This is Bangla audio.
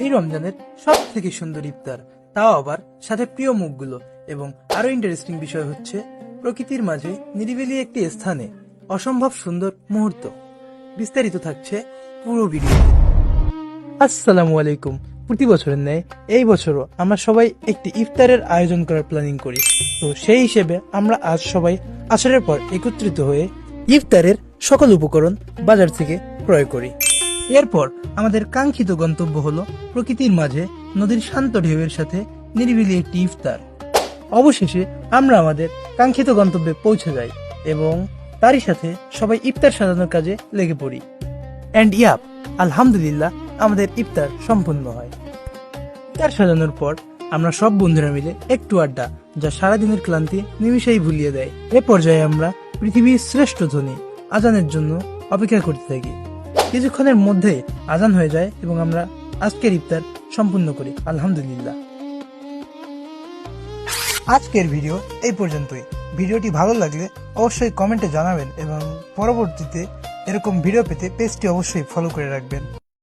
এই রমজানের সব থেকে সুন্দর ইফতার, তাও আবার সাথে প্রিয় মুখগুলো। এবং আরো ইন্টারেস্টিং বিষয় হচ্ছে প্রকৃতির মাঝে নিরিবিলি একটি স্থানে অসম্ভব সুন্দর মুহূর্ত। বিস্তারিত থাকছে পুরো ভিডিওতে। আসসালামু আলাইকুম। প্রতি বছরের ন্যায় এই বছরও আমরা সবাই একটি ইফতারের আয়োজন করার প্ল্যানিং করি। তো সেই হিসেবে আমরা আজ সবাই আসরের পর একত্রিত হয়ে ইফতারের সকল উপকরণ বাজার থেকে ক্রয় করি। এরপর আমাদের কাঙ্ক্ষিত গন্তব্য হলো প্রকৃতির মাঝে নদীর শান্ত ঢেউয়ের সাথে নিরিবিলি একটি ইফতার। অবশেষে আমরা আমাদের কাঙ্ক্ষিত গন্তব্যে পৌঁছে যাই এবং তারই সাথে সবাই ইফতার সাজানোর কাজে লেগে পড়ি। অ্যান্ড ইয়াপ, আলহামদুলিল্লাহ আমাদের ইফতার সম্পূর্ণ হয়। ইফতার সাজানোর পর আমরা সব বন্ধুরা মিলে একটু আড্ডা, যা সারাদিনের ক্লান্তি নিমিষেই ভুলিয়ে দেয়। এ পর্যায়ে আমরা পৃথিবীর শ্রেষ্ঠ ধ্বনি আজানের জন্য অপেক্ষা করতে থাকি। কিছুক্ষণের মধ্যে আজান হয়ে যায় এবং আমরা আজকের ইফতার সম্পূর্ণ করি আলহামদুলিল্লাহ। আজকের ভিডিও এই পর্যন্তই। ভিডিওটি ভালো লাগলে অবশ্যই কমেন্টে জানাবেন এবং পরবর্তীতে এরকম ভিডিও পেতে পেজটি অবশ্যই ফলো করে রাখবেন।